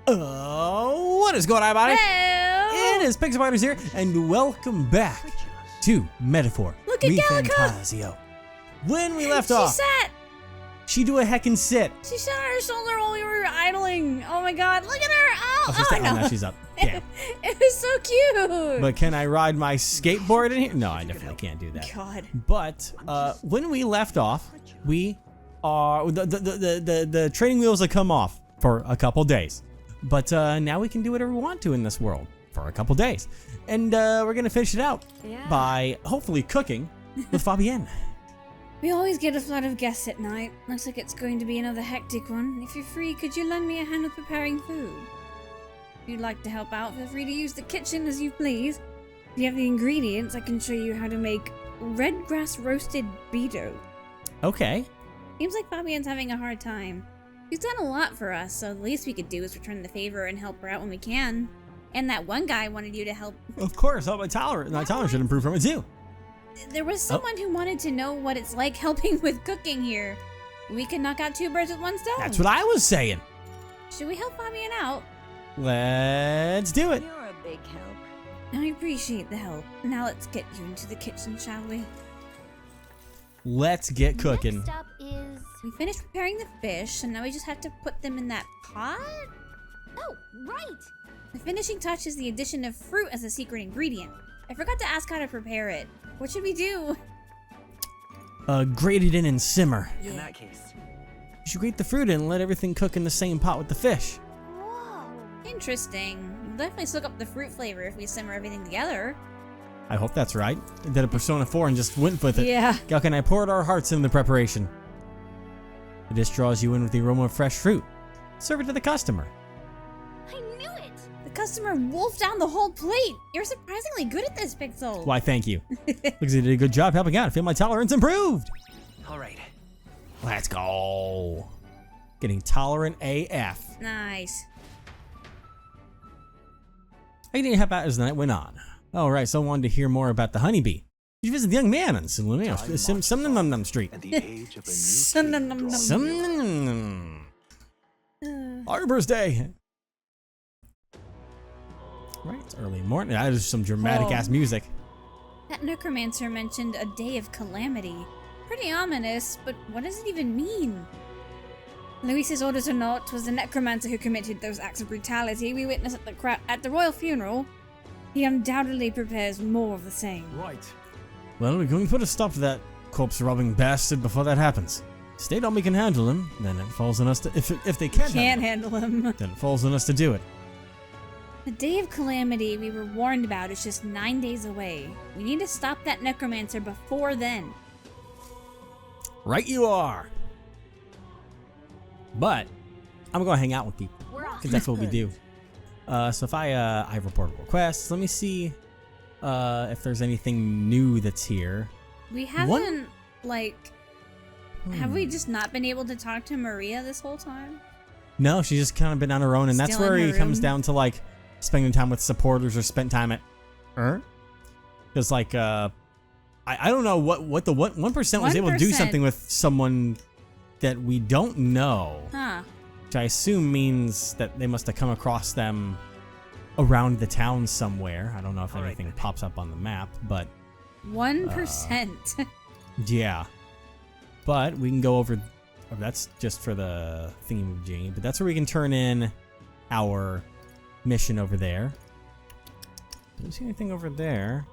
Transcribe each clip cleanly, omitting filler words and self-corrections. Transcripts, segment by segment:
Oh, what is going on, everybody? Hello. It is Pixelbiters here, and welcome back to Metaphor. Look at ReFantazio. When we left off, she do a heckin' sit. She sat on her shoulder while we were idling. Oh my god, look at her. Oh no. Now she's up. Damn. It was so cute. But can I ride my skateboard in here? No, I definitely can't do that. God. But when we left off, we are the training wheels have come off for a couple days. But now we can do whatever we want to in this world for a couple days. And we're going to finish it out by hopefully cooking with Fabienne. We always get a flood of guests at night. Looks like it's going to be another hectic one. If you're free, could you lend me a hand with preparing food? If you'd like to help out, feel free to use the kitchen as you please. If you have the ingredients, I can show you how to make red grass roasted beetle. Okay. Seems like Fabienne's having a hard time. She's done a lot for us, so the least we could do is return the favor and help her out when we can. And that one guy wanted you to help. Of course, my tolerance should improve from it too. There was someone who wanted to know what it's like helping with cooking here. We could knock out two birds with one stone. That's what I was saying. Should we help Fabienne out? Let's do it. You're a big help. I appreciate the help. Now let's get you into the kitchen, shall we? Let's get cooking. Next up is... We finished preparing the fish, and now we just have to put them in that pot? Oh, right! The finishing touch is the addition of fruit as a secret ingredient. I forgot to ask how to prepare it. What should we do? Grate it in and simmer. Yeah. In that case. You should grate the fruit in and let everything cook in the same pot with the fish. Whoa! Interesting. We'll definitely soak up the fruit flavor if we simmer everything together. I hope that's right. I did a Persona 4 and just went with it. Yeah. How can I poured our hearts in the preparation? The dish draws you in with the aroma of fresh fruit. Serve it to the customer. I knew it! The customer wolfed down the whole plate. You're surprisingly good at this, Pixel. Why, thank you. Looks like you did a good job helping out. I feel my tolerance improved. All right. Let's go. Getting tolerant AF. Nice. I didn't help out as the night went on. Alright, so I wanted to hear more about the Honeybee. You visit the young man on some Street. At the age of a new Arbor's Day. Right, it's early morning. That is some dramatic ass music. That necromancer mentioned a day of calamity. Pretty ominous, but what does it even mean? Luis's orders or not, 'twas the necromancer who committed those acts of brutality we witnessed at the royal funeral. He undoubtedly prepares more of the same. Right. Well, we're going to put a stop to that corpse-robbing bastard before that happens. State on we can handle him, then it falls on us to... If they can't handle him. then it falls on us to do it. The day of calamity we were warned about is just 9 days away. We need to stop that necromancer before then. Right you are. But I'm going to hang out with people, because that's what we do. So if I have reported requests, let me see if there's anything new that's here. We haven't, have we just not been able to talk to Maria this whole time? No, she's just kind of been on her own, and that's Still where in it her comes room? down to, like, spending time with supporters or spent time at... Because, like, I don't know what the 1% was able to do 1%. something with someone that we don't know. Huh. Which I assume means that they must have come across them around the town somewhere. I don't know if anything pops up on the map, but... 1%. Yeah. But we can go over... Oh, that's just for the thingy-majiggy, but that's where we can turn in our mission over there. Don't see anything over there.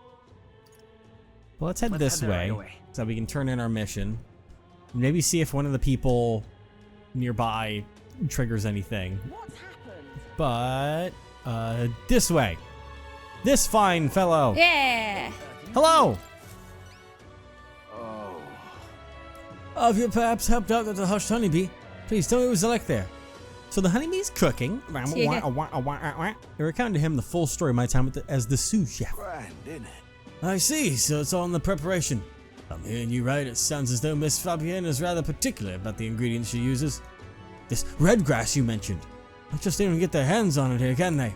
Well, let's head this way, so we can turn in our mission. Maybe see if one of the people nearby triggers anything. What's happened? But, this way. This fine fellow. Yeah. Hello. Oh. Have you perhaps helped out at the Hushed Honeybee? Please tell me what was like there. So the honeybee's cooking. I recounted to him the full story of my time as the sous chef. Grand, isn't it? I see, so it's all in the preparation. I'm hearing you right, it sounds as though Miss Fabienne is rather particular about the ingredients she uses. This red grass you mentioned. Not just anyone can get their hands on it here, can they?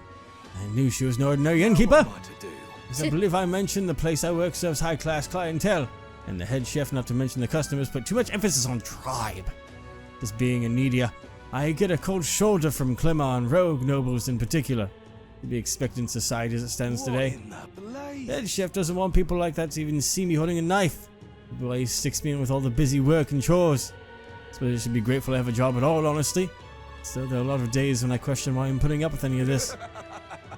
I knew she was no ordinary innkeeper. What to do? As I believe I mentioned, the place I work serves high-class clientele, and the head chef, not to mention the customers, put too much emphasis on tribe. This being a needia, I get a cold shoulder from Clemmer and rogue nobles in particular. To be expected in society as it stands today. Head chef doesn't want people like that to even see me holding a knife. The way he sticks me in with all the busy work and chores. I suppose I should be grateful I have a job at all, honestly. Still, there are a lot of days when I question why I'm putting up with any of this.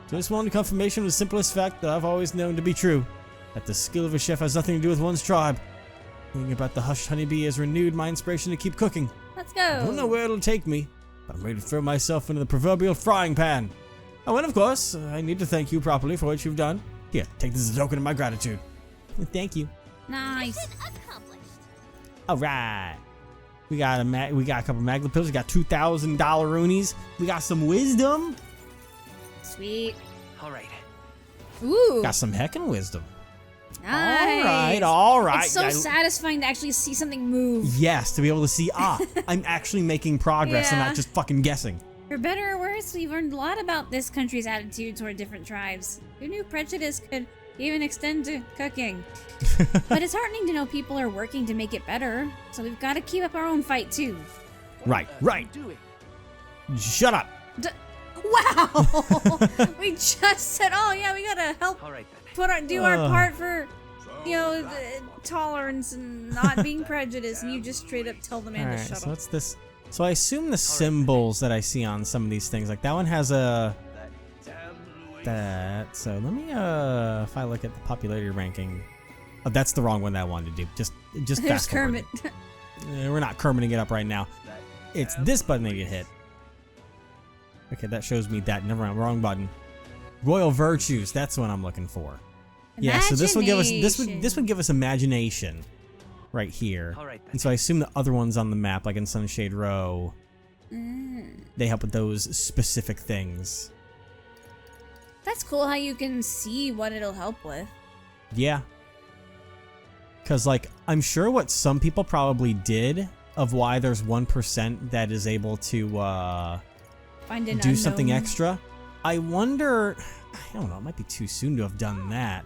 Just one confirmation of the simplest fact that I've always known to be true. That the skill of a chef has nothing to do with one's tribe. Thinking about the hushed honeybee has renewed my inspiration to keep cooking. Let's go. I don't know where it'll take me, but I'm ready to throw myself into the proverbial frying pan. Oh, and of course, I need to thank you properly for what you've done. Here, take this as a token of my gratitude. Thank you. Nice. Mission accomplished. All right. We got a couple magnet pills. We got $2,000 roonies. We got some wisdom. Sweet. All right. Ooh. Got some heckin' wisdom. Nice. All right. It's so satisfying to actually see something move. Yes, to be able to see, I'm actually making progress and Yeah. not just fucking guessing. For better or worse, we've learned a lot about this country's attitude toward different tribes. Who knew prejudice could even extend to cooking? But it's heartening to know people are working to make it better, so we've got to keep up our own fight too. Right. Shut up. Wow! We just said, oh yeah, we gotta help All right then. do our part for, the tolerance and not being prejudiced, and you just straight up tell the man to Alright, shut so up. what's this? So I assume the symbols that I see on some of these things, like that one has a... That, so let me, if I look at the popularity ranking... Oh, that's the wrong one that I wanted to do. Just There's fast forward. Kermit. We're not Kermiting it up right now. It's this button that you hit. Okay, that shows me that. Never mind, wrong button. Royal virtues. That's what I'm looking for. Yeah, so this would give us this would give us imagination, right here. All right then. And so I assume the other ones on the map, like in Sunshade Row, they help with those specific things. That's cool how you can see what it'll help with. Yeah. Because, like, I'm sure what some people probably did of why there's 1% that is able to Find an do something unknown. extra. I wonder, I don't know, it might be too soon to have done that.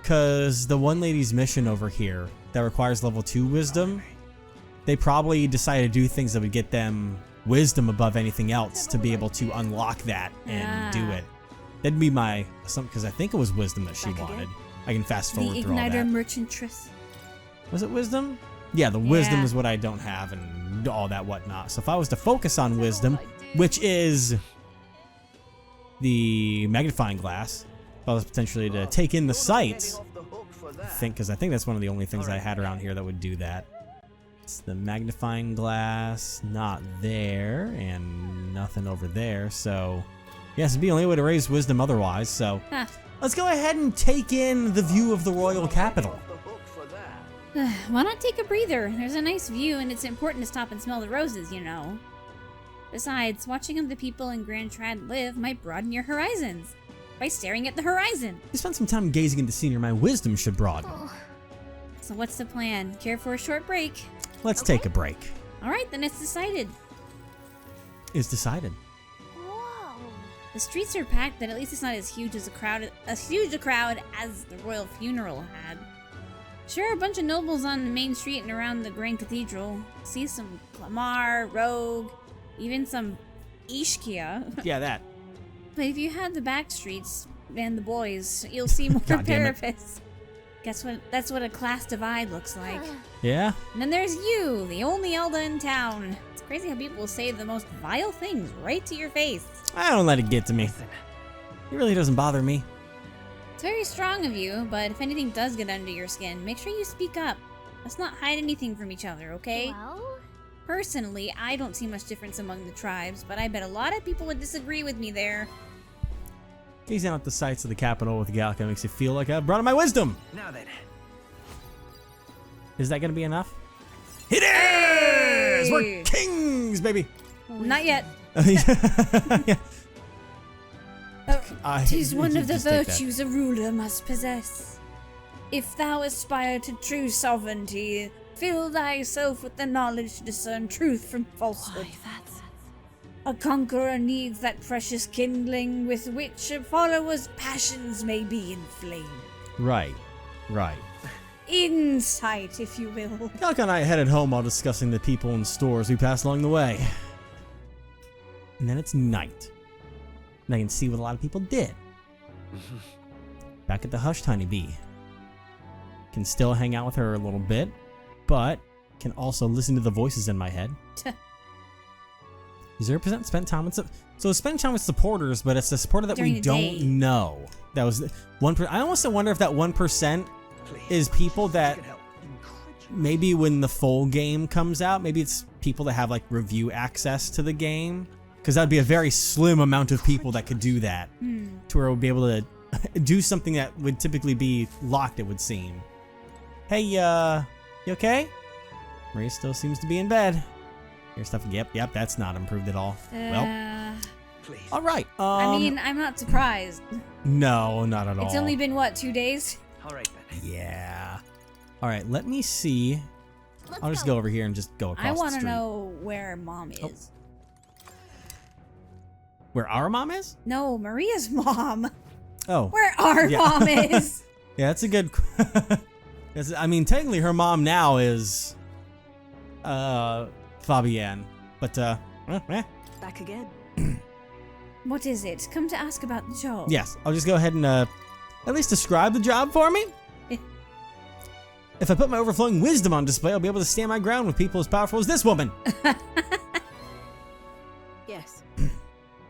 Because the one lady's mission over here that requires level 2 wisdom, they probably decided to do things that would get them wisdom above anything else to be able to unlock that and do it. That'd be my assumption, because I think it was wisdom that she wanted. I can fast forward The through all Igniter that. Merchantress. Was it wisdom? Yeah, the wisdom Yeah. is what I don't have and all that whatnot. So if I was to focus on wisdom, which is the magnifying glass, if I was potentially to take in the sights, because I think that's one of the only things I had around here that would do that. It's the magnifying glass, not there, and nothing over there. So yes, it'd be the only way to raise wisdom otherwise. So Huh. let's go ahead and take in the view of the royal capital. Why not take a breather? There's a nice view, and it's important to stop and smell the roses, you know. Besides, watching how the people in Grand Trad live might broaden your horizons by staring at the horizon. You spend some time gazing into scenery, my wisdom should broaden. So what's the plan? Care for a short break? Let's take a break. All right, then it's decided. It's decided. Whoa. The streets are packed, but at least it's not as huge a crowd as the royal funeral had. Sure, a bunch of nobles on the main street and around the Grand Cathedral. See some Clamar, Rogue, even some Ishkia. Yeah, that. But if you had the back streets and the boys, you'll see more God damn it. parapets. That's what a class divide looks like. Yeah? And then there's you, the only Elda in town. It's crazy how people will say the most vile things right to your face. I don't let it get to me. It really doesn't bother me. It's very strong of you, but if anything does get under your skin, make sure you speak up. Let's not hide anything from each other, okay? Well, Personally, I don't see much difference among the tribes, but I bet a lot of people would disagree with me there. Gazing out the sights of the capital with Galca makes you feel like I've brought in my wisdom. Now then. Is that going to be enough? It is! We're kings, baby! Not yet. Yeah. Tis one of the just take that. virtues a ruler must possess. If thou aspire to true sovereignty, fill thyself with the knowledge to discern truth from falsehood. A conqueror needs that precious kindling with which a follower's passions may be inflamed. Right. Insight, if you will. Galca and I headed home while discussing the people and stores we passed along the way. and then it's night. And I can see what a lot of people did. Back at the hushed Honeybee. Can still hang out with her a little bit, but can also listen to the voices in my head. 0% spent time with so spend time with supporters, but it's a supporter that During we the don't day. know. That was 1%. I almost wonder if that 1% is people that maybe when the full game comes out, maybe it's people that have like review access to the game, because that'd be a very slim amount of people that could do that, to where it would be able to do something that would typically be locked. It would seem. Hey, you okay? Maria still seems to be in bed. Your stuff. Yep. That's not improved at all. Well, all right. I mean, I'm not surprised. No, not at all. It's only been, what, 2 days? All right then. Yeah. All right. Let me see. I'll just go over here and just go across I the want to street. know where Mom is. Where our mom is? No, Maria's mom. Oh. Where our Yeah. mom is. Yeah, that's a good. I mean, technically, her mom now is, Fabienne, but Back again. What is it? Come to ask about the job. yes, I'll just go ahead and at least describe the job for me. If I put my overflowing wisdom on display, I'll be able to stand my ground with people as powerful as this woman. Yes.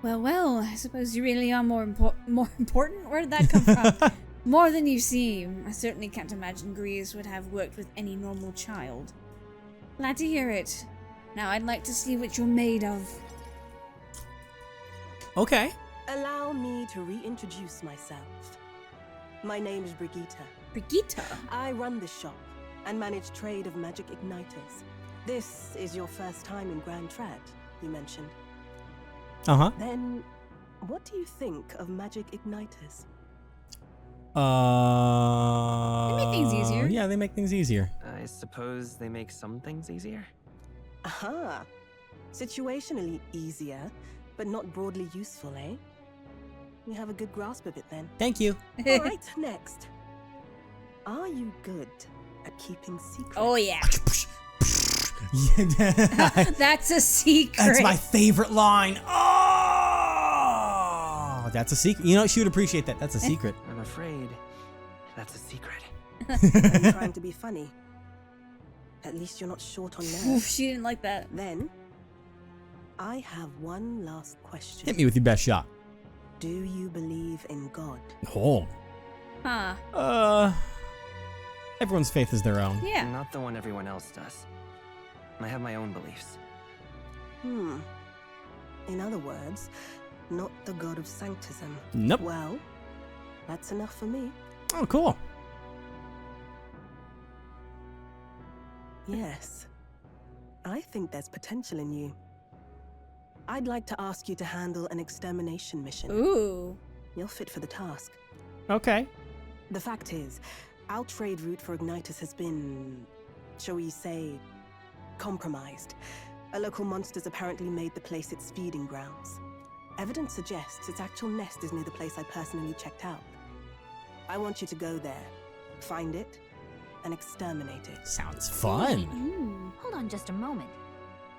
Well, I suppose you really are more important? Where did that come from? More than you seem. I certainly can't imagine Grease would have worked with any normal child. Glad to hear it. Now I'd like to see what you're made of. Okay. Allow me to reintroduce myself. My name is Brigitta. Brigitta? I run this shop and manage trade of magic igniters. This is your first time in Grand Trad, you mentioned. Uh-huh. Then, what do you think of magic igniters? They make things easier. Yeah, they make things easier. I suppose they make some things easier? Aha! Situationally easier, but not broadly useful, eh? You have a good grasp of it then. Thank you. Alright, next. Are you good at keeping secrets? Oh, yeah. Yeah, That's a secret. that's my favorite line. Oh, that's a secret. You know, she would appreciate that. That's a secret. I'm afraid that's a secret. Are you trying to be funny? At least you're not short on Oof, nerves. she didn't like that. Then, I have one last question. Hit me with your best shot. Do you believe in God? Oh. Huh. Everyone's faith is their own. Yeah. Not the one everyone else does. I have my own beliefs. In other words, not the God of Sanctism. Nope. Well, that's enough for me. Oh, cool. Yes. I think there's potential in you. I'd like to ask you to handle an extermination mission. Ooh. You're fit for the task. Okay. The fact is, our trade route for Ignitus has been, shall we say, compromised. A local monster's apparently made the place its feeding grounds. Evidence suggests its actual nest is near the place I personally checked out. I want you to go there, find it, and exterminate it. Sounds fun. Ooh. Hold on just a moment.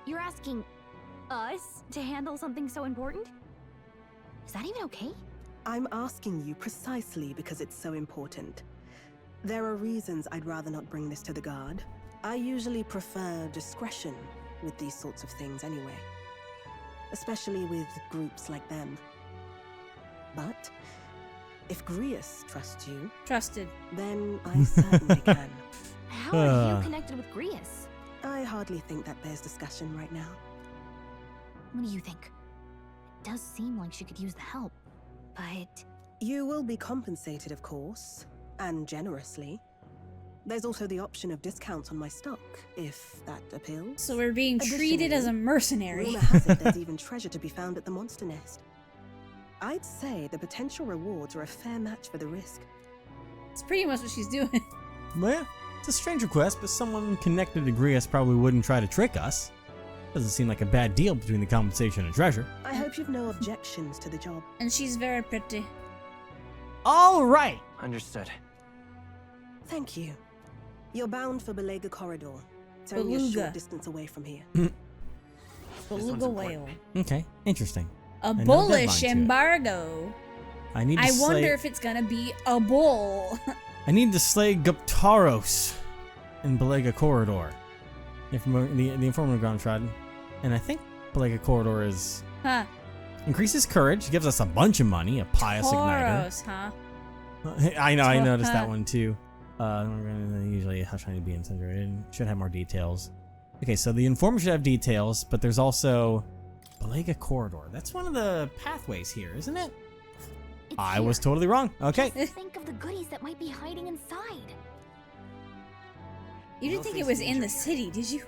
You're asking us to handle something so important? Is that even okay? I'm asking you precisely because it's so important. There are reasons I'd rather not bring this to the guard. I usually prefer discretion with these sorts of things anyway. Especially with groups like them. But if Grius trusts you, Trusted. then I certainly can. How are you connected with Grius? I hardly think that bears discussion right now. What do you think? It does seem like she could use the help, but... You will be compensated, of course, and generously. There's also the option of discounts on my stock, if that appeals. So we're being treated as a mercenary. Rumor has it there's even treasure to be found at the monster nest. I'd say the potential rewards are a fair match for the risk. It's pretty much what she's doing. Well, it's a strange request, but someone connected to Grius probably wouldn't try to trick us. Doesn't seem like a bad deal between the compensation and treasure. I hope you've no objections to the job. And she's very pretty. All right. Understood. Thank you. You're bound for Belega Corridor. It's only a Beluga. short distance away from here. Beluga whale. Okay, interesting. A no bullish deadline to it. embargo. I need to I slay. wonder if it's gonna be a bull. I need to slay Guptaros in Belega Corridor. The Informer Ground Trod. And I think Belega Corridor is... Huh. Increases courage, gives us a bunch of money, a pious Tauros, huh? igniter. I know, I noticed that one too. Usually how shiny be in center. It should have more details. Okay, so the Informer should have details, but there's also Belega Corridor. That's one of the pathways here, isn't it? It's I here. was totally wrong. Okay. Just think of the goodies that might be hiding inside. You didn't think it was in the city, did you?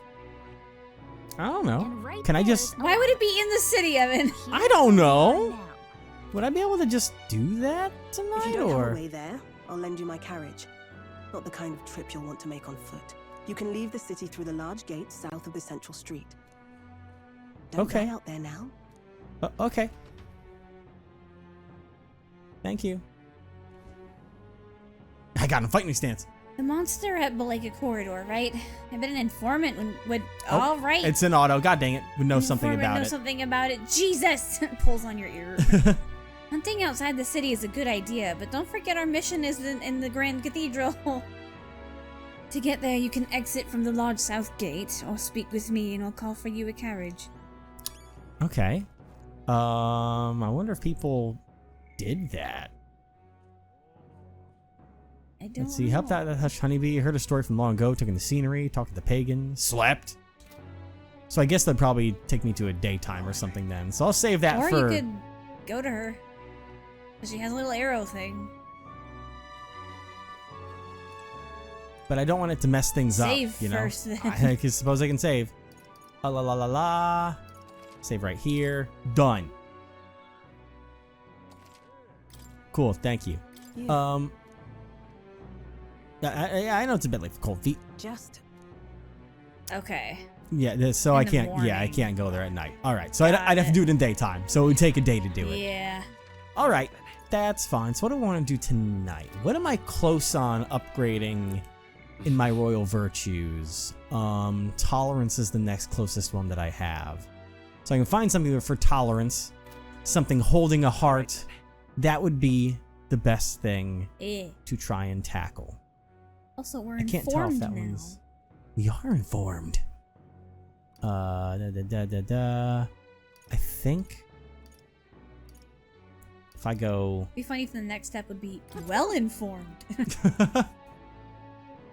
I don't know. And right Can I there's just... a Why would it be in the city, Evan? I don't know. now. Would I be able to just do that If tonight, you don't have a or... way there, I'll lend you my carriage. Not the kind of trip you'll want to make on foot. You can leave the city through the large gate south of the central street. Don't Okay. die out there now. Okay. Thank you. I got him. Fight me stance. The monster at Belega Corridor, right? I bet an informant would Oh, all right. It's an auto. God dang it. Would know something Informant about knows it. something about it. Jesus! Pulls on your ear. Hunting outside the city is a good idea, but don't forget our mission is in the Grand Cathedral. To get there, you can exit from the large south gate, or speak with me and I'll call for you a carriage. Okay. I wonder if people did that. I don't Let's see. Help know. that hush honeybee. Heard a story from long ago. Took in the scenery. Talked to the pagan. Slept. So I guess that'd probably take me to a daytime or something then. So I'll save that Or for... you could go to her. 'Cause she has a little arrow thing. But I don't want it to mess things Save up, you know? first, then. I suppose I can save. La la la la la. Save right here. Done. Cool, thank you. Yeah. I know it's a bit late for cold feet. Just Okay. Yeah, so In I the can't. Yeah, I morning. can't go there at night. All right, so Got I'd have to it. do it in daytime. So it would take a day to do it. Yeah. All right, that's fine. So what do I want to do tonight? What am I close on upgrading in my royal virtues? Tolerance is the next closest one that I have. So I can find something for tolerance, something holding a heart. That would be the best thing Eh. to try and tackle. Also, we're I can't tell if informed that now. one's... We are informed. I think if I go... It'd be funny if the next step would be well informed. Alright,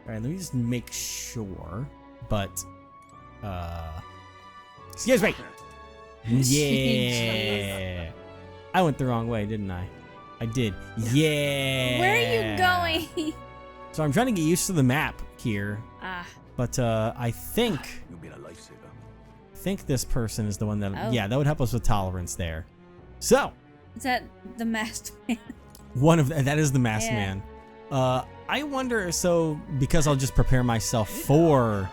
let me just make sure. But, excuse me! Yeah! I went the wrong way, didn't I? I did. Yeah! Where are you going? So I'm trying to get used to the map here. Ah, But, I think... You'll be a lifesaver. think this person is the one that... Oh. Yeah, that would help us with tolerance there. So, is that the masked man? one of that is the masked Yeah. man. I wonder, so because I'll just prepare myself for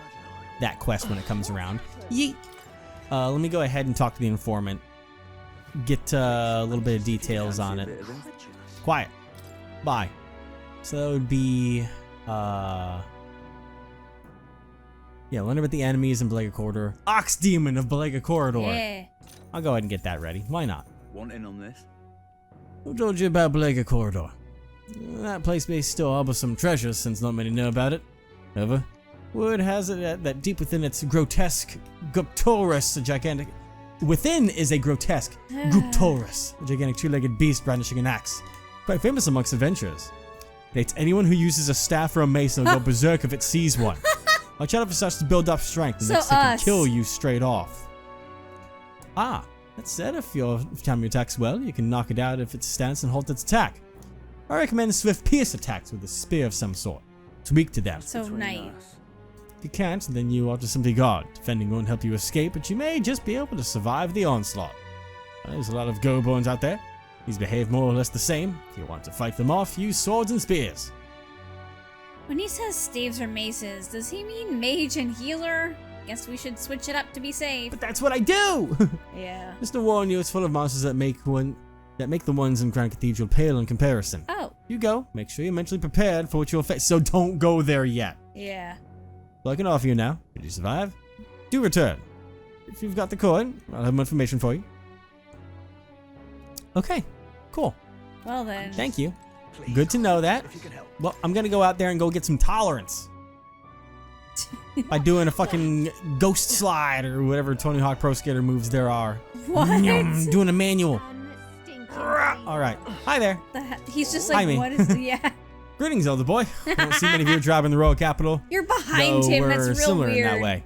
that quest when it comes around. Yeet. Let me go ahead and talk to the informant. Get a little bit of details on it. Quiet. Bye. So that would be yeah, learn about the enemies in Belega Corridor. Ox Demon of Belega Corridor. Yeah. I'll go ahead and get that ready. Why not? Want in on this? Who told you about Belega Corridor? That place may still harbor some treasures since not many know about it. However, word has it that deep within its grotesque Guptaurus, a gigantic... Within is a grotesque Guptaurus, a gigantic two-legged beast brandishing an axe. Quite famous amongst adventurers. It's anyone who uses a staff or a mace will go berserk if it sees one. Watch out for such to build up strength, and So next it can us. kill you straight off. Ah, that said, if time your attacks well, you can knock it out if it stands and halt its attack. I recommend swift pierce attacks with a spear of some sort. It's weak to them. So nice. If you can't, then you ought to simply guard. Defending won't help you escape, but you may just be able to survive the onslaught. There's a lot of go-bones out there. These behave more or less the same. If you want to fight them off, use swords and spears. When he says staves or maces, does he mean mage and healer? Guess we should switch it up to be safe. But that's what I do! Yeah. Just to warn you, it's full of monsters that make the ones in Grand Cathedral pale in comparison. Oh, You go, make sure you're mentally prepared for what you'll face, so don't go there yet. yeah. So I can offer you now, should you survive, do return. if you've got the coin, I'll have more information for you. Okay, cool. Well then. Thank you. Good to know that. Well, I'm gonna go out there and go get some tolerance. By doing a fucking ghost slide or whatever Tony Hawk Pro Skater moves there are. What? Doing a manual. Unstinking. Alright. Hi there. He's just Hi, like, me. what is yeah. Greetings, Elder Boy. I don't see many of you driving the royal capital. You're behind Though him, we're that's real similar weird. in that way.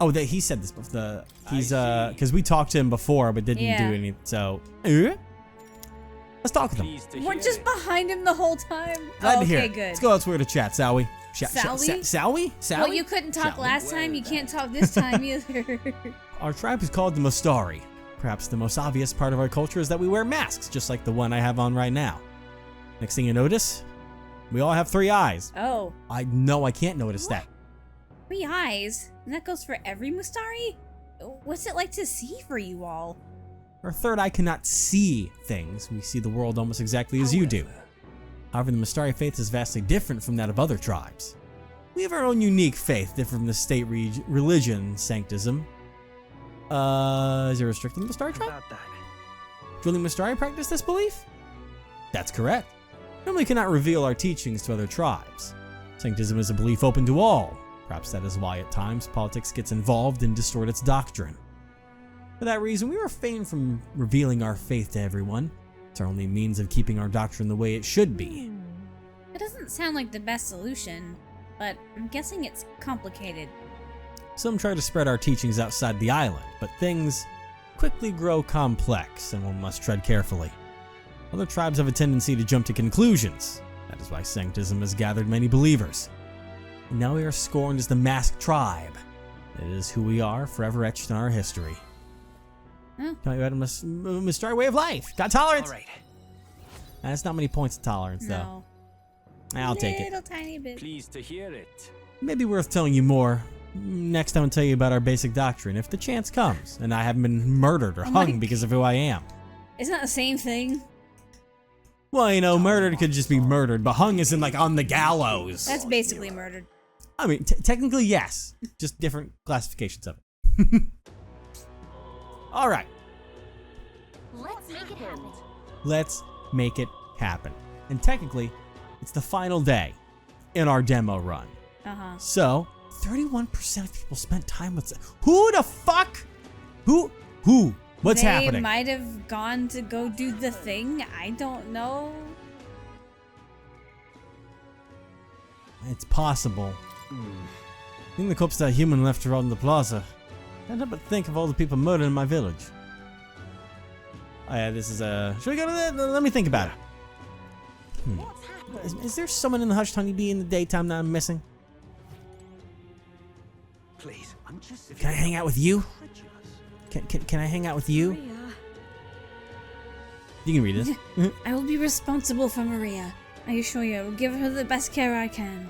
Oh, he said this. He's because we talked to him before, but didn't do anything. So, let's talk with him. We're just behind him the whole time. Glad to okay, hear it. good. Let's go elsewhere to chat, Sally. Sally? Sally? Well, you couldn't talk last time. You can't talk this time either. Our tribe is called the Mustari. Perhaps the most obvious part of our culture is that we wear masks, just like the one I have on right now. Next thing you notice, we all have 3 eyes. Oh. I know I can't notice that. 3 eyes? And that goes for every Mustari? What's it like to see for you all? Our third eye cannot see things. We see the world almost exactly as you do. However, the Mustari faith is vastly different from that of other tribes. We have our own unique faith, different from the state religion, sanctism. Is it restricted to the Mustari tribe? Do only Mustari practice this belief? That's correct. Normally cannot reveal our teachings to other tribes. Sanctism is a belief open to all. Perhaps that is why at times politics gets involved and distort its doctrine. For that reason, we refrain from revealing our faith to everyone. It's our only means of keeping our doctrine the way it should be. That doesn't sound like the best solution, but I'm guessing it's complicated. Some try to spread our teachings outside the island, but things quickly grow complex and one must tread carefully. Other tribes have a tendency to jump to conclusions. That is why Sanctism has gathered many believers. And now we are scorned as the masked tribe. It is who we are, forever etched in our history. Huh? Tell you about a Mustari way of life. Got tolerance. All right. That's not many points of tolerance, though. I'll take it. Little tiny bit. Pleased to hear it. Maybe worth telling you more. Next time I'll tell you about our basic doctrine, if the chance comes, and I haven't been murdered or hung because of who I am. Isn't that the same thing? Well, you know, murdered could just be murdered, but hung isn't like on the gallows. That's basically murdered. I mean, technically, yes. Just different classifications of it. All right. Let's make it happen. Let's make it happen. And technically, it's the final day in our demo run. Uh-huh. So, 31% of people spent time with... Who the fuck? Who? What's happening? They might have gone to go do the thing. I don't know. It's possible. I think the corpse of that human left around the plaza. I can't help but think of all the people murdered in my village. Oh yeah, this is a... Should we go to that? Let me think about it. Is there someone in the hushed honeybee in the daytime that I'm missing? Please, I'm just. Can I hang out with you? Can I hang out with you? You can read this. I will be responsible for Maria. I assure you, I will give her the best care I can.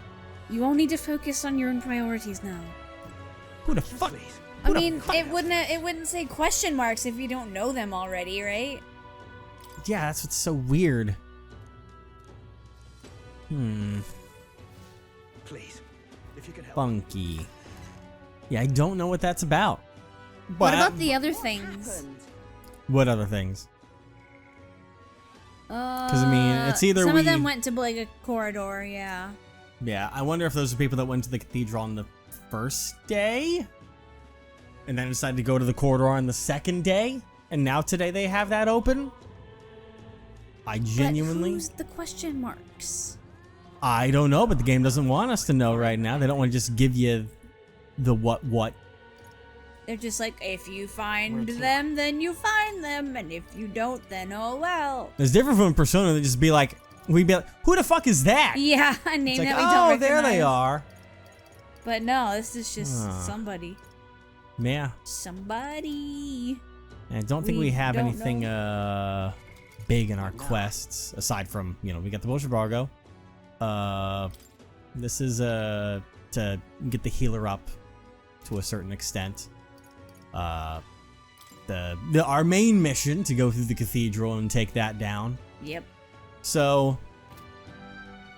You all need to focus on your own priorities now. Who the fuck? I mean, it wouldn't say question marks if you don't know them already, right? Yeah, that's what's so weird. Please, if you can help. Funky. Yeah, I don't know what that's about. What about the other things? What other things? Because, I mean, it's either some of them went to, like, a corridor, yeah. Yeah, I wonder if those are people that went to the cathedral on the first day? And then decided to go to the corridor on the second day? And now today they have that open? I genuinely... But who's the question marks? I don't know, but the game doesn't want us to know right now. They don't want to just give you the what. They're just like, if you find them, then you find them, and if you don't, then oh well. It's different from Persona that just be like, we'd be like, who the fuck is that? Yeah, a name It's like, that we don't recognize. there they are. But no, this is just somebody. Yeah. Somebody. And I don't think we have don't anything big in our quests aside from, you know, we got the Bullshit Bargo. This is to get the healer up to a certain extent. Our main mission to go through the cathedral and take that down. Yep. So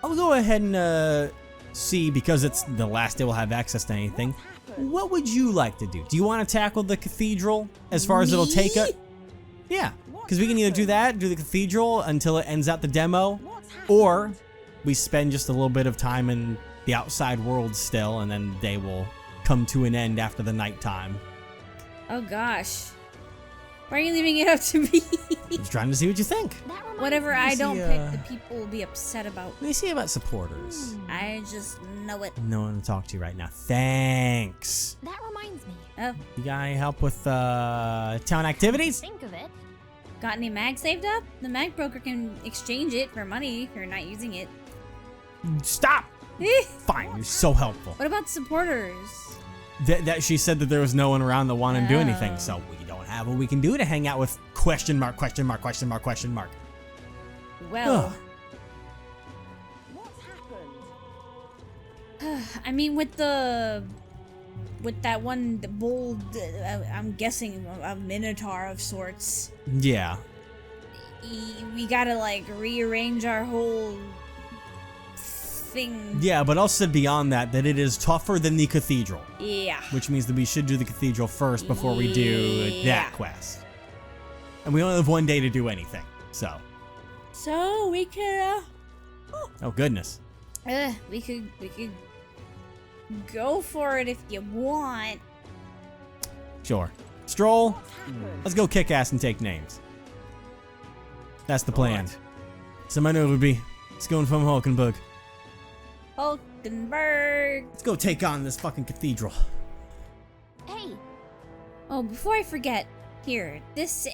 I'll go ahead and see, because it's the last day we'll have access to anything. what would you like to do? Do you want to tackle the cathedral as far as it'll take us? Yeah, because we can either do that, do the cathedral until it ends out the demo, or we spend just a little bit of time in the outside world still, and then they will come to an end after the nighttime. Oh gosh. Why are you leaving it up to me? Just trying to see what you think. Whatever I don't pick, the people will be upset about. What do you see about supporters? I just know it. No one to talk to right now. Thanks. That reminds me. Oh, You got any help with town activities? Think of it. got any mag saved up? The mag broker can exchange it for money if you're not using it. Stop! Fine, you're so helpful. What about supporters? That she said that there was no one around that wanted to do anything, Oh. so we don't have what we can do to hang out with question mark, question mark, question mark, question mark. Well, Ugh. What's happened? I mean, with that one bold, I'm guessing a minotaur of sorts. Yeah. We gotta like rearrange our whole thing. Yeah, but also beyond that it is tougher than the cathedral, Yeah. which means that we should do the cathedral first before we do Yeah. that quest. And we only have one day to do anything, so. So we could, Oh goodness. we could go for it if you want. Sure. Stroll. Let's go kick ass and take names. That's the plan. So my name would be, it's going from Hulkenberg. Hulkenberg. Let's go take on this fucking cathedral. Hey, Oh, before I forget, here, this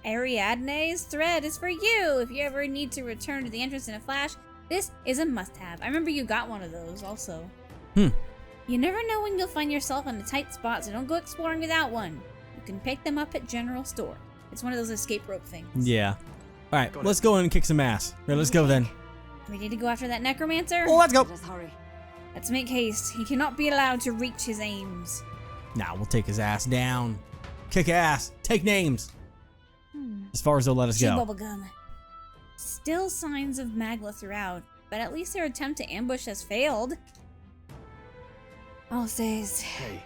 Ariadne's thread is for you. If you ever need to return to the entrance in a flash, this is a must-have. I remember you got one of those also. Hmm. You never know when you'll find yourself in a tight spot, so don't go exploring without one. You can pick them up at general store. It's one of those escape rope things. Yeah. Alright, let's go in and kick some ass. Right, let's go then. We need to go after that necromancer? Well, let's go. Let us hurry. Let's make haste. He cannot be allowed to reach his aims. Nah, we'll take his ass down. Kick ass. Take names. As far as they'll let us Chew go. bubblegum. Still signs of Magla throughout, but at least their attempt to ambush has failed. All says, Hey,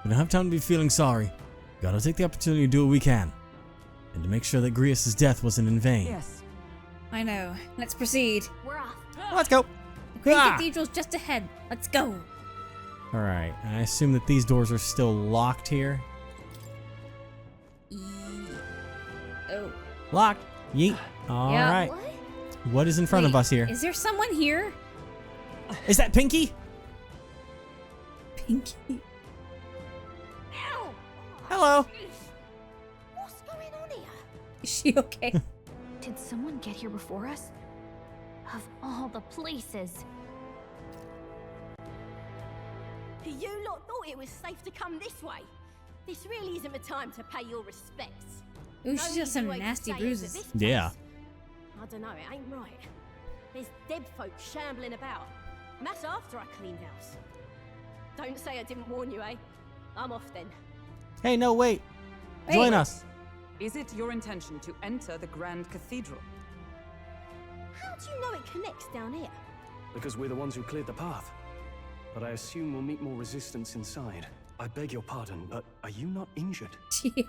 We don't have time to be feeling sorry. Gotta take the opportunity to do what we can. And to make sure that Grius' death wasn't in vain. Yes. I know. Let's proceed. we're off. Let's go. The Great Ah! Cathedral's just ahead. Let's go. Alright, I assume that these doors are still locked here. Oh. Locked. Yeet. Alright. What? What is in front of Wait, us here? Is there someone here? Is that Pinky? Pinky. Ow! Hello. What's going on here? Is she okay? Did someone get here before us? Of all the places. You lot thought it was safe to come this way. This really isn't the time to pay your respects. Ooh, she's got some easy way to nasty say it, bruises. but this Yeah. place- I don't know, it ain't right. There's dead folk shambling about. And that's after I cleaned house. Don't say I didn't warn you, eh? I'm off then. Hey, no, wait. Wait. Join us. Is it your intention to enter the Grand Cathedral? How do you know it connects down here? because we're the ones who cleared the path. But I assume we'll meet more resistance inside. I beg your pardon, but are you not injured?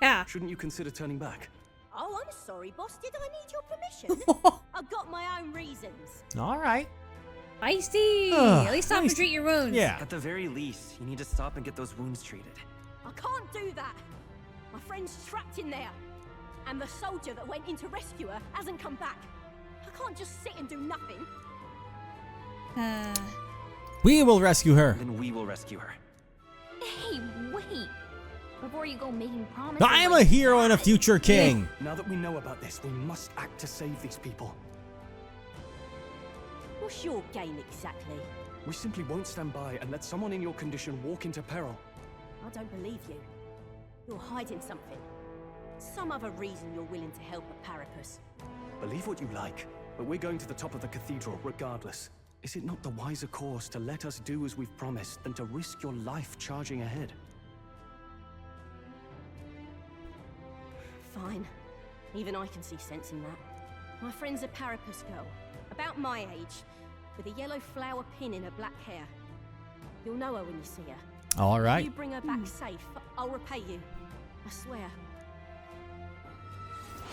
Yeah. Shouldn't you consider turning back? Oh, I'm sorry, boss. Did I need your permission? I've got my own reasons. Alright. Feisty. Ugh, At least stop and feisty. treat your wounds. Yeah. At the very least, you need to stop and get those wounds treated. I can't do that. My friend's trapped in there. And the soldier that went in to rescue her hasn't come back. I can't just sit and do nothing. We will rescue her. Then we will rescue her. Hey, wait! Before you go making promises. I am a like hero and a that. future king. Now that we know about this, we must act to save these people. What's your game exactly? We simply won't stand by and let someone in your condition walk into peril. I don't believe you. You're hiding something. Some other reason you're willing to help a Parapus. Believe what you like, but we're going to the top of the cathedral regardless. Is it not the wiser course to let us do as we've promised than to risk your life charging ahead? Fine. Even I can see sense in that. My friend's a Parapus girl, about my age, with a yellow flower pin in her black hair. You'll know her when you see her. All If right. you bring her back safe, I'll repay you. I swear.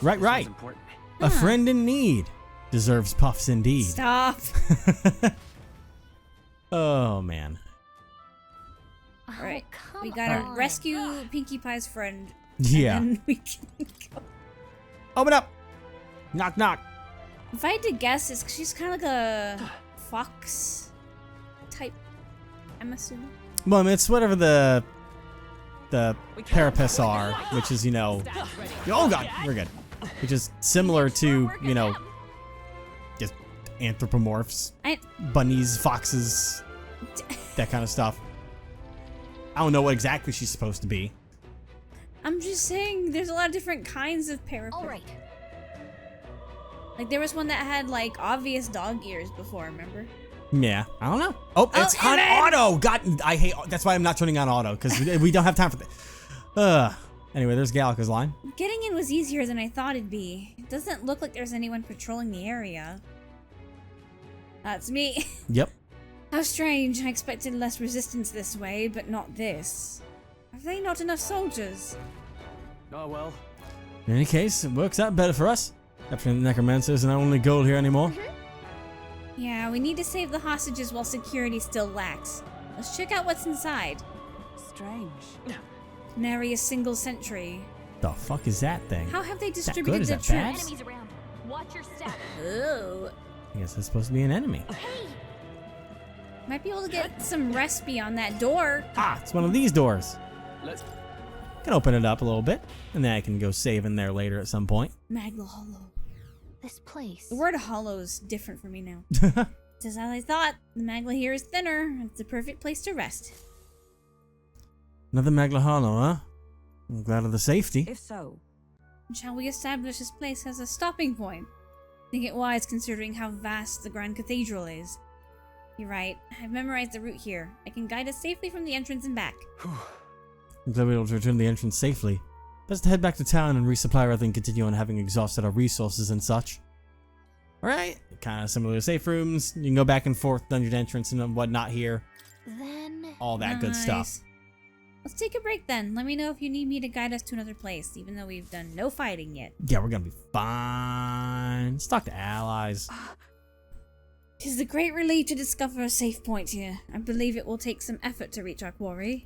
Right, right. Sounds important. A friend in need deserves puffs indeed. Stop. Oh, man. All right. come We gotta on. rescue Pinkie Pie's friend. Yeah. And then we can go. Open up. Knock, knock. If I had to guess, she's kind of like a fox type, I'm assuming. Well, I mean, it's whatever the carapace are, which is, you know... Oh, God. We're good. Which is similar to, you know, just anthropomorphs, bunnies, foxes, that kind of stuff. I don't know what exactly she's supposed to be. I'm just saying, there's a lot of different kinds of parapet. All right. Like, there was one that had, like, obvious dog ears before, remember? Yeah, I don't know. Oh, it's on Evan! auto. God, I hate. That's why I'm not turning on auto, because we don't have time for that. Anyway, there's Gallica's line. Getting in was easier than I thought it'd be. It doesn't look like there's anyone patrolling the area. That's me. Yep. How strange. I expected less resistance this way, but not this. Have they not enough soldiers? Oh well. In any case, it works out better for us. After the necromancer isn't our only goal here anymore. Yeah, we need to save the hostages while security still lacks. Let's check out what's inside. Strange. Nary a single sentry. The fuck is that thing? How have they Is that good? distributed Is their that bad? troops? Enemies around. Watch your step. Oh. I guess it's supposed to be an enemy. Might be able to get some recipe on that door. Ah, it's one of these doors. Let's. I can open it up a little bit, and then I can go save in there later at some point. Magla Hollow. This place. The word hollow is different for me now. Just as I thought, the Magla here is thinner. It's the perfect place to rest. Another Magla Hollow, huh? I'm glad of the safety. If so, Shall we establish this place as a stopping point? Think it wise considering how vast the Grand Cathedral is. You're right. I've memorized the route here. I can guide us safely from the entrance and back. I'm glad we were able to return to the entrance safely. Best to head back to town and resupply rather than continue on having exhausted our resources and such. Alright, kind of similar to safe rooms. You can go back and forth, dungeon entrance and whatnot here. Then All that good stuff. Nice. Let's take a break then. Let me know if you need me to guide us to another place, even though we've done no fighting yet. Yeah, we're gonna be fine. Let's talk to allies. 'Tis a great relief to discover a safe point here. I believe it will take some effort to reach our quarry.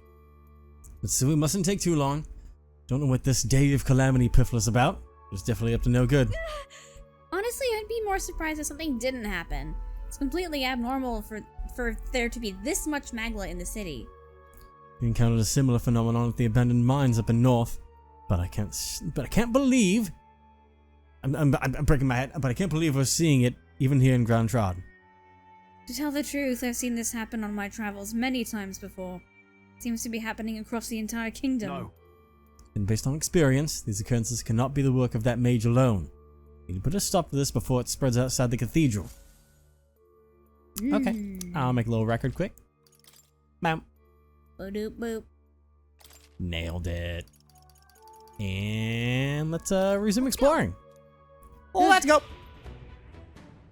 But so we mustn't take too long. Don't know what this day of calamity piffle is about. It's definitely up to no good. Honestly, I'd be more surprised if something didn't happen. It's completely abnormal for there to be this much Magla in the city. We encountered a similar phenomenon at the abandoned mines up in north, but I can't believe. I'm breaking my head, but I can't believe we're seeing it even here in Grand Trad. To tell the truth, I've seen this happen on my travels many times before. It seems to be happening across the entire kingdom. No. And based on experience, these occurrences cannot be the work of that mage alone. We need to put a stop to this before it spreads outside the cathedral. Okay, I'll make a little record quick. Bam. Boop boop. Nailed it. And let's resume exploring. Well, let's go.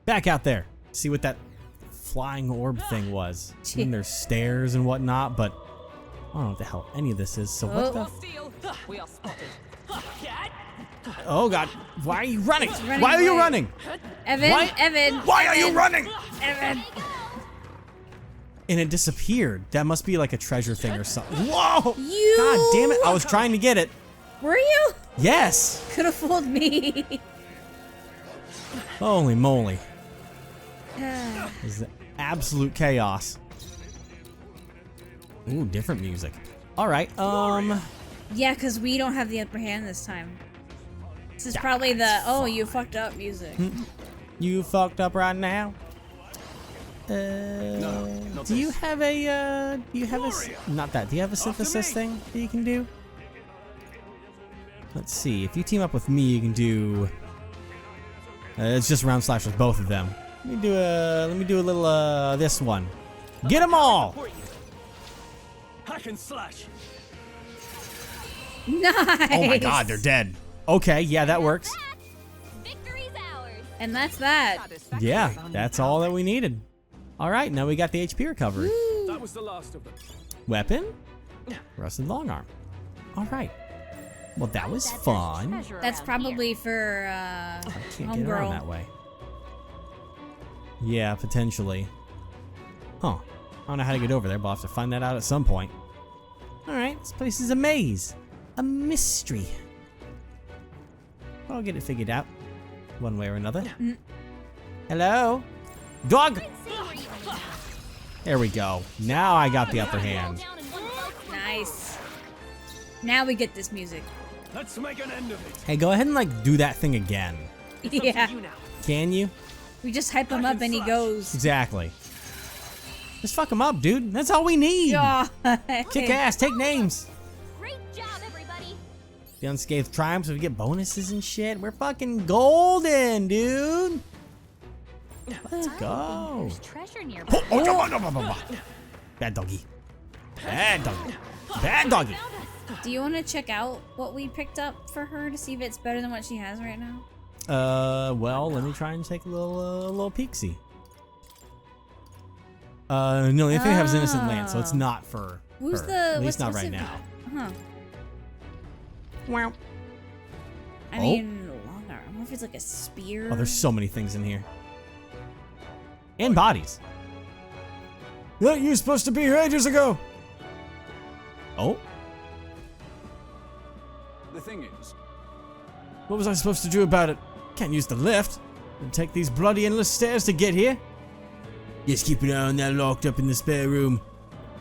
Back out there. See what that flying orb thing was. And there's stairs and whatnot, but I don't know what the hell any of this is. So what the? Steal. We are spotted. Oh God! Why are you running? running Why are you away. running? Evan, Why? Evan. Why are you Evan, running? Evan. And it disappeared. That must be like a treasure thing or something. Whoa! You. God damn it! I was trying to get it. Were you? Yes. Could have fooled me. Holy moly! This is absolute chaos. Ooh, different music. All right. Yeah, because we don't have the upper hand this time. This is probably the "oh, you fucked up" music. You fucked up right now. No, not Do you this. have a not that? Do you have a synthesis me. thing that you can do? Let's see. If you team up with me, you can do. It's just round slash with both of them. Let me do a little this one. Get them all. Hack and slash. Nice. Oh my God, they're dead. Okay, yeah, that works. victory's ours. And that's that. Yeah, that's all that we needed. All right, now we got the HP recovery. That That was the last of them. Weapon? Rusted long arm. Alright. Well, that was fun. That's probably for I can't get around that way. Yeah, potentially. Huh. I don't know how to get over there, but I'll have to find that out at some point. Alright, this place is a maze. A mystery. I'll get it figured out. One way or another. Hello? Dog! There we go. Now I got the upper hand. Nice. Now we get this music. Let's make an end of it. Hey, go ahead and like do that thing again. Yeah. Can you? We just hype him up and he goes. Exactly. Just fuck him up, dude. That's all we need. Kick ass, take names. Great job, everybody. The unscathed triumphs, we get bonuses and shit. We're fucking golden, dude. Let's go. There's treasure nearby. Bad doggy. Bad doggy. Bad doggy. Do you want to check out what we picked up for her to see if it's better than what she has right now? Well, let me try and take a little peek-see. No, the only thing I have is Innocent Land, so it's not for Who's her. the? At least what's not right it- now. Huh. Wow. I mean, long arm. What if it's like a spear? Oh, there's so many things in here. And bodies. Yeah, you were supposed to be here ages ago. Oh. The thing is, What was I supposed to do about it? Can't use the lift. And take these bloody endless stairs to get here. Just keep an eye on that locked up in the spare room.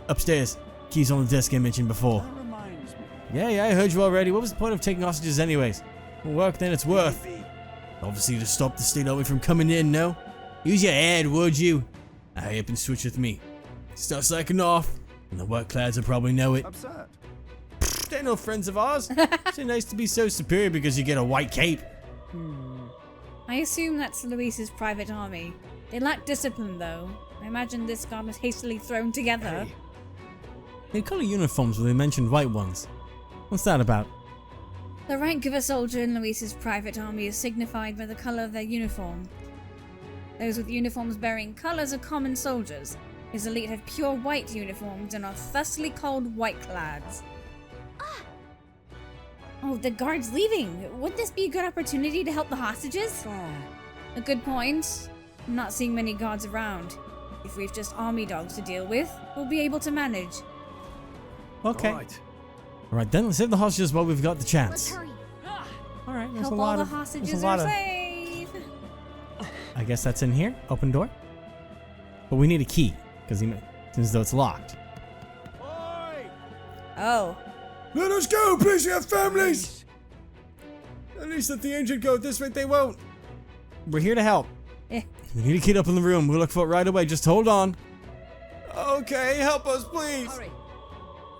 Upstairs. Keys on the desk I mentioned before. that reminds me. Yeah, I heard you already. What was the point of taking hostages anyways? Well, work then it's worth. Obviously to stop the state army from coming in, no? Use your head, would you? Now hurry up and switch with me. Start slacking off, and the white clouds will probably know it. Absurd. They're no friends of ours. It's nice to be so superior because you get a white cape. I assume that's Luis's private army. They lack discipline, though. I imagine this guard was hastily thrown together. Hey, They colour uniforms when they mentioned white ones. What's that about? The rank of a soldier in Luis's private army is signified by the color of their uniform. Those with uniforms bearing colors are common soldiers. His elite have pure white uniforms and are thusly called white-clads. Oh, the guard's leaving! Wouldn't this be a good opportunity to help the hostages? A good point. I'm not seeing many guards around. If we've just army dogs to deal with, we'll be able to manage. Okay. all right. Alright then, let's save the hostages while we've got the Let's chance. hurry. Alright, there's Help a all lot the of... there's hostages a lot are of... safe! I guess that's in here. Open door. But we need a key, because seems as though it's locked. Oh. Let us go, please, we have families! At least let the engine go, at this rate they won't. We're here to help. Eh. We need a kid up in the room, we'll look for it right away, just hold on. Okay, help us, please.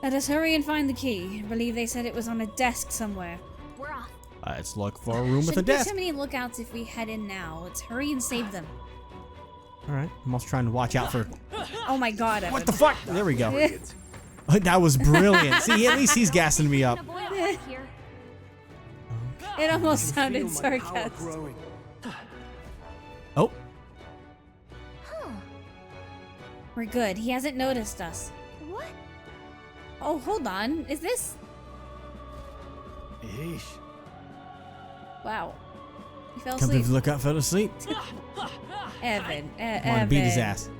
Let us hurry and find the key. I believe they said it was on a desk somewhere. We're off. Let's look for a room with a Shouldn't be desk. too many lookouts if we head in now. Let's hurry and save them. Alright, I'm also trying to watch out for... Oh my god, Evan. What the fuck? There we go. That was brilliant. See, at least he's gassing me up. Gonna boil right here. It almost Feel sounded my power sarcastic. growing. Oh, We're good. He hasn't noticed us. What? Oh, hold on. Is this... Yeesh. Wow. He fell come asleep. to look out, fell asleep. Evan. I want to Evan. beat his ass.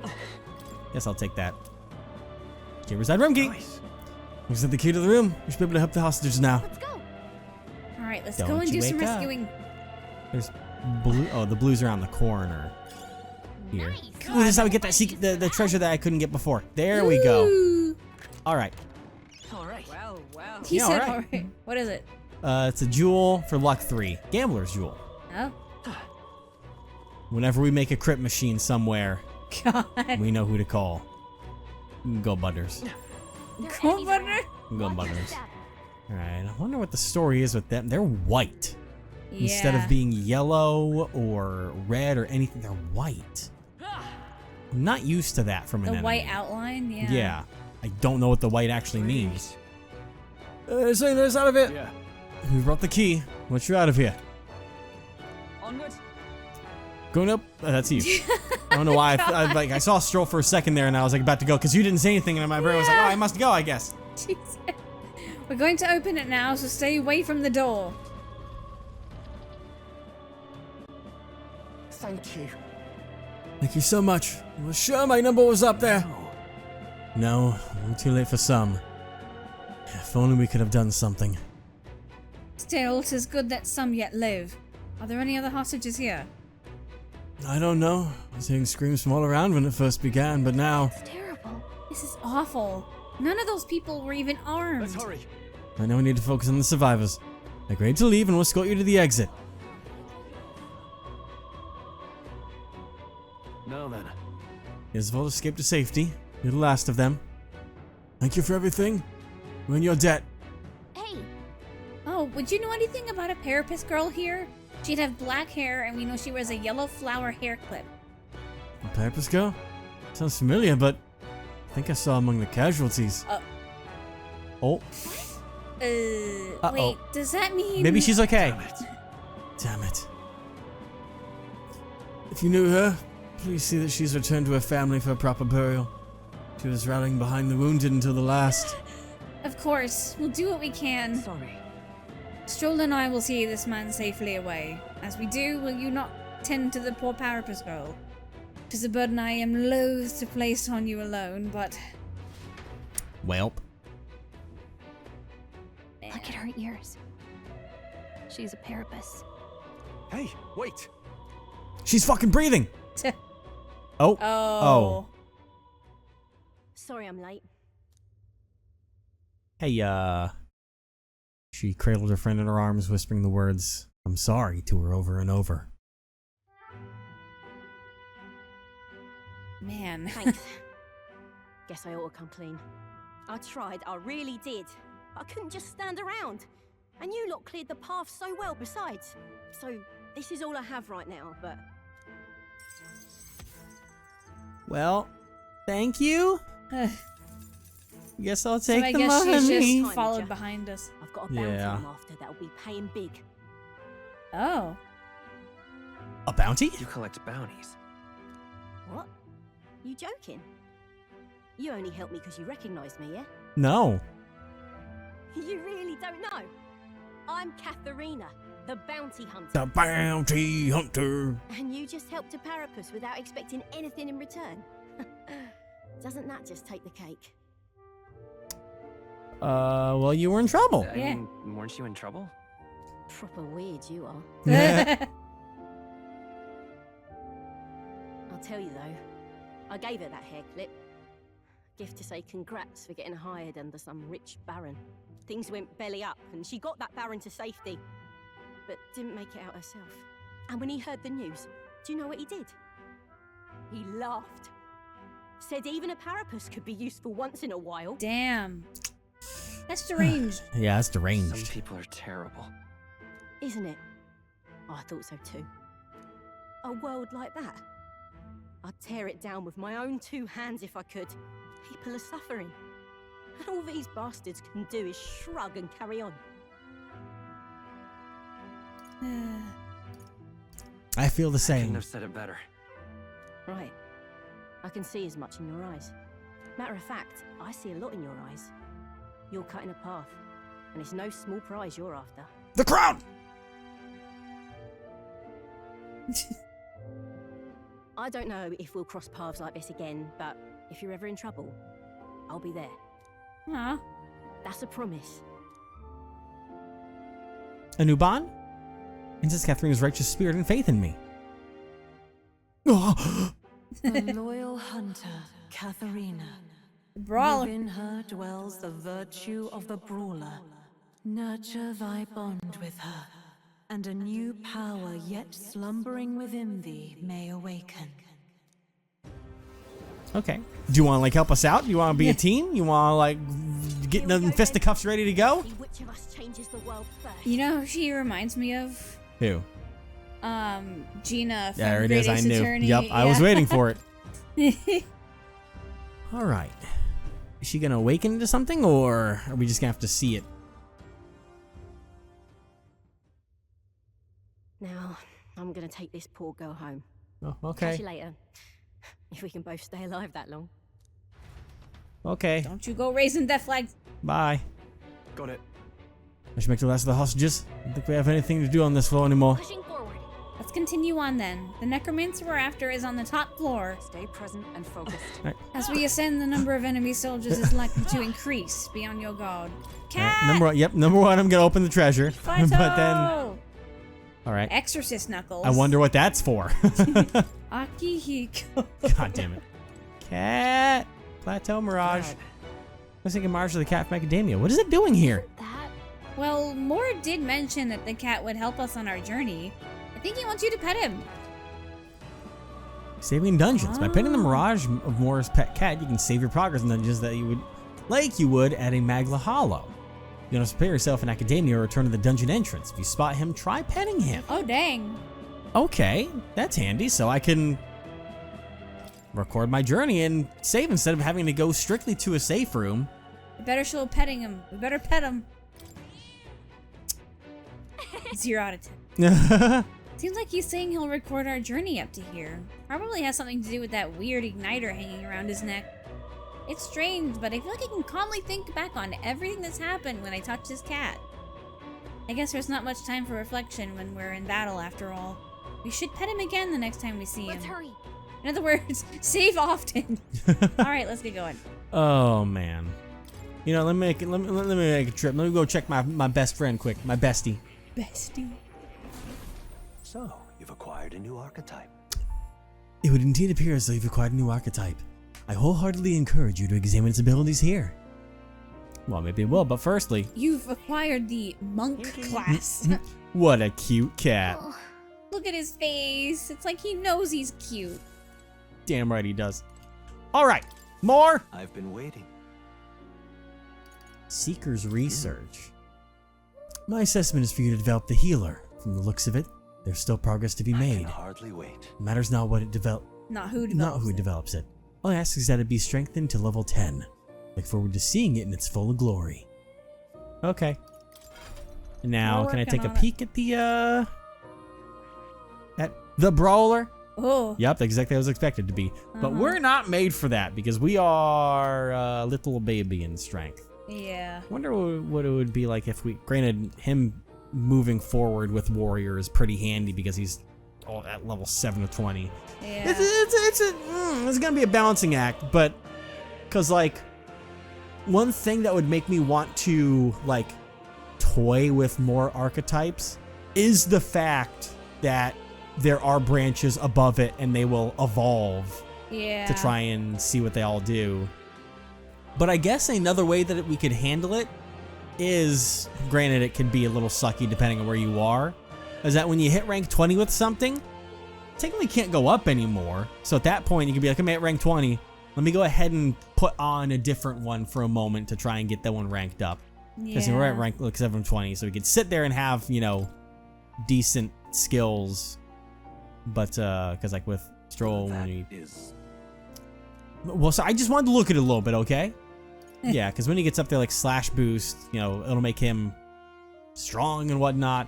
Guess I'll take that. Okay, where's that room key? Nice. Looks like the key to the room. We should be able to help the hostages now. Let's go. Alright, let's Don't go and you do some wake up. rescuing. There's blue. Oh, the blue's around the corner. Here. Nice. Ooh, this is how we get that the treasure that I couldn't get before. There we go. Ooh. All right. All right. Well, well. He Yeah, said alright. alright. What is it? It's a jewel for luck 3. Gambler's jewel. Oh. Whenever we make a crypt machine somewhere, God. we know who to call. Go Butters. There are Go enemies Butter. around. Go Watch your Butters. step. Alright, I wonder what the story is with them. They're white. Instead Yeah. of being yellow or red or anything, they're white. I'm not used to that from an The enemy. white outline? Yeah. Yeah. I don't know what the white actually means. Say this out of it. Yeah. We brought the key. Once you're out of here. Onward. Going up? That's you. I don't know why. I saw Stroll for a second there, and I was like about to go because you didn't say anything, and my brain was like, "Oh, I must go, I guess." Jesus. We're going to open it now, so stay away from the door. Thank you. Thank you so much. I was sure my number was up there. No, we're too late for some. If only we could have done something. Still, 'tis good that some yet live. Are there any other hostages here? I don't know. I was hearing screams from all around when it first began, but now... It's terrible. This is awful. None of those people were even armed. Let's hurry. I know we need to focus on the survivors. I agreed to leave and we'll escort you to the exit. Now then. Isabel escaped to safety. You're the last of them. Thank you for everything. We're in your debt. Hey, Oh, would you know anything about a Parapus girl here? She'd have black hair, and we know she wears a yellow flower hair clip. A Purpose Girl? Sounds familiar, but I think I saw among the casualties. Oh. Wait, does that mean... Maybe she's okay. Damn it. If you knew her, please see that she's returned to her family for a proper burial. She was rallying behind the wounded until the last. Of course, we'll do what we can. Sorry. Stroll and I will see this man safely away. As we do, will you not tend to the poor Parapus girl? 'Tis a burden I am loath to place on you alone, but... Welp. look at her ears. She's a Parapus. Hey, wait. She's fucking breathing! Oh. Oh. Sorry I'm late. Hey, She cradled her friend in her arms, whispering the words, "I'm sorry," to her over and over. Man. Thanks. Guess I ought to come clean. I tried, I really did. I couldn't just stand around. And you lot cleared the path so well besides. So, this is all I have right now, but... Well, thank you. Guess I'll take So I the guess money. she's just followed behind us. I've got a bounty Yeah. I'm after that'll be paying big. Oh. A bounty? You collect bounties. What? You joking? You only helped me because you recognised me, yeah? No. You really don't know? I'm Catherina, the bounty hunter. The bounty hunter. And you just helped a Parapus without expecting anything in return? Doesn't that just take the cake? Well, you were in trouble. I mean, weren't you in trouble? Proper weird you are. I'll tell you though, I gave her that hair clip. Gift to say congrats for getting hired under some rich baron. Things went belly up and she got that baron to safety, but didn't make it out herself. And when he heard the news, do you know what he did? He laughed. Said even a Parapus could be useful once in a while. Damn. That's deranged. Yeah, that's deranged. Some people are terrible. Isn't it? Oh, I thought so too. A world like that? I'd tear it down with my own two hands if I could. People are suffering. And all these bastards can do is shrug and carry on. I feel the I same. couldn't have said it better. Right. I can see as much in your eyes. Matter of fact, I see a lot in your eyes. You're cutting a path, and it's no small prize you're after. The crown! I don't know if we'll cross paths like this again, but if you're ever in trouble, I'll be there. Aw. That's a promise. A new bond? Princess Catherina's righteous spirit and faith in me. The loyal hunter, Catherina. Brawler. Within her dwells the virtue of the brawler. Nurture thy bond with her, and a new power yet slumbering within thee may awaken. Okay. Do you want to, like, help us out? Do you want to be a team? You want to, like, get in fisticuffs ready to go? See which of us changes the world first. You know who she reminds me of? Who? Gina from There it is, Great I Ace knew. Attorney. Yep, I was Yeah. waiting for it. Alright. Is she going to awaken into something, or are we just going to have to see it? Now, I'm gonna take this poor girl home. Oh, Catch okay. you later. If we can both stay alive that long. Okay. Don't you go raising death flags. Bye. Got it. I should make the last of the hostages. I don't think we have anything to do on this floor anymore. Pushing forward. Let's continue on then. The necromancer we're after is on the top floor. Stay present and focused. As we ascend, the number of enemy soldiers is likely to increase. Be on your guard. Cat! Number one, I'm gonna open the treasure. Plateau! But then, all right. Exorcist Knuckles. I wonder what that's for. Akihiko. God damn it. Cat. Plateau Mirage. I was thinking Mirage of the cat from Macadamia. What is it doing here? That. Well, Moore did mention that the cat would help us on our journey. I think he wants you to pet him. Saving dungeons. By petting the Mirage of Moore's pet cat, you can save your progress in dungeons that you would at a Magla Hollow. You want to prepare yourself in Academia or return to the dungeon entrance. If you spot him, try petting him. Oh, dang. Okay, that's handy. So I can record my journey and save instead of having to go strictly to a safe room. We better show petting him. We better pet him. 0 out of 10. Seems like he's saying he'll record our journey up to here. Probably has something to do with that weird igniter hanging around his neck. It's strange, but I feel like I can calmly think back on everything that's happened when I touch this cat. I guess there's not much time for reflection when we're in battle after all. We should pet him again the next time we see him. Let's hurry. In other words, save often. Alright, let's get going. Oh man. You know, let me make a trip. Let me go check my best friend quick. My bestie. Bestie. So, you've acquired a new archetype. It would indeed appear as though you've acquired a new archetype. I wholeheartedly encourage you to examine its abilities here. Well, maybe it will, but firstly... You've acquired the monk class. What a cute cat. Oh. Look at his face. It's like he knows he's cute. Damn right he does. Alright, more! I've been waiting. Seeker's Research. My assessment is for you to develop the healer. From the looks of it, there's still progress to be I made. can hardly wait. Matters not what it Not who develops Not who it. develops it. All I ask is that it be strengthened to level 10. Look forward to seeing it in its full glory. Okay. Now, We're can I working take a on it. peek at the Brawler? Oh. Yep, that's exactly what I was expected to be. But we're not made for that because we are a little baby in strength. Yeah. I wonder what it would be like if we... Granted, him moving forward with Warrior is pretty handy because he's at level 7 of 20. Yeah. It's gonna be a balancing act, but... Because, like... One thing that would make me want to, like, toy with more archetypes is the fact that there are branches above it and they will evolve Yeah. to try and see what they all do. But I guess another way that we could handle it is, granted it could be a little sucky depending on where you are, is that when you hit rank 20 with something, technically can't go up anymore. So at that point you can be like, I'm at rank 20, let me go ahead and put on a different one for a moment to try and get that one ranked up. Because we're at rank like 720, so we could sit there and have, you know, decent skills. But because like with Stroll, well, so I just wanted to look at it a little bit, okay? Yeah, because when he gets up there like slash boost, you know, it'll make him strong and whatnot.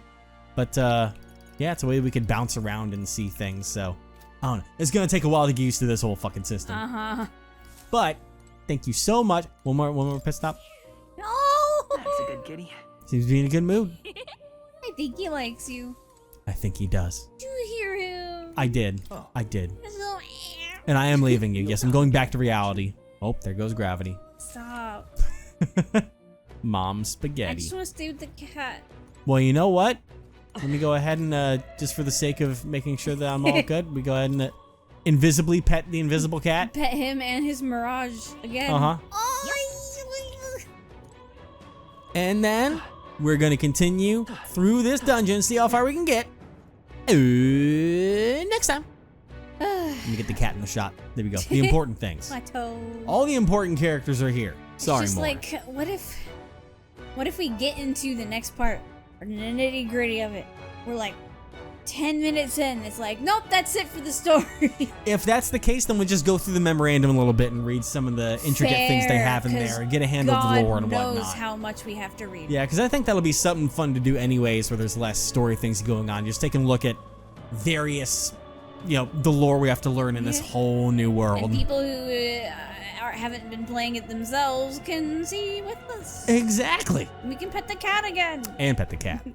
But yeah, it's a way we could bounce around and see things. So I don't know. It's gonna take a while to get used to this whole fucking system. But thank you so much. One more pit stop. No. That's a good kitty. Seems to be in a good mood. I think he likes you. I think he does. Do you hear him? I did. I did. So, And I am leaving you. Yes, I'm going back to reality. Oh, there goes gravity. stop. Mom I spaghetti. just want to stay with the cat. Well, you know what? Let me go ahead and, just for the sake of making sure that I'm all good, we go ahead and invisibly pet the invisible cat. Pet him and his Mirage again. Uh-huh. Oh, And then we're going to continue through this dungeon, see how far we can get. Next time. Let me get the cat in the shot. There we go. The important things. Plateau. All the important characters are here. Sorry, It's just more. like, what if we get into the next part, or the nitty gritty of it? We're like 10 minutes in, it's like, nope, that's it for the story. If that's the case, then we'll just go through the memorandum a little bit and read some of the intricate things they have in there and get a handle of the lore and God knows whatnot. how much we have to read. Yeah, because I think that'll be something fun to do anyways, where there's less story things going on. Just taking a look at various you know, the lore we have to learn in this whole new world. And people who haven't been playing it themselves can see with us. Exactly. We can pet the cat again. And pet the cat.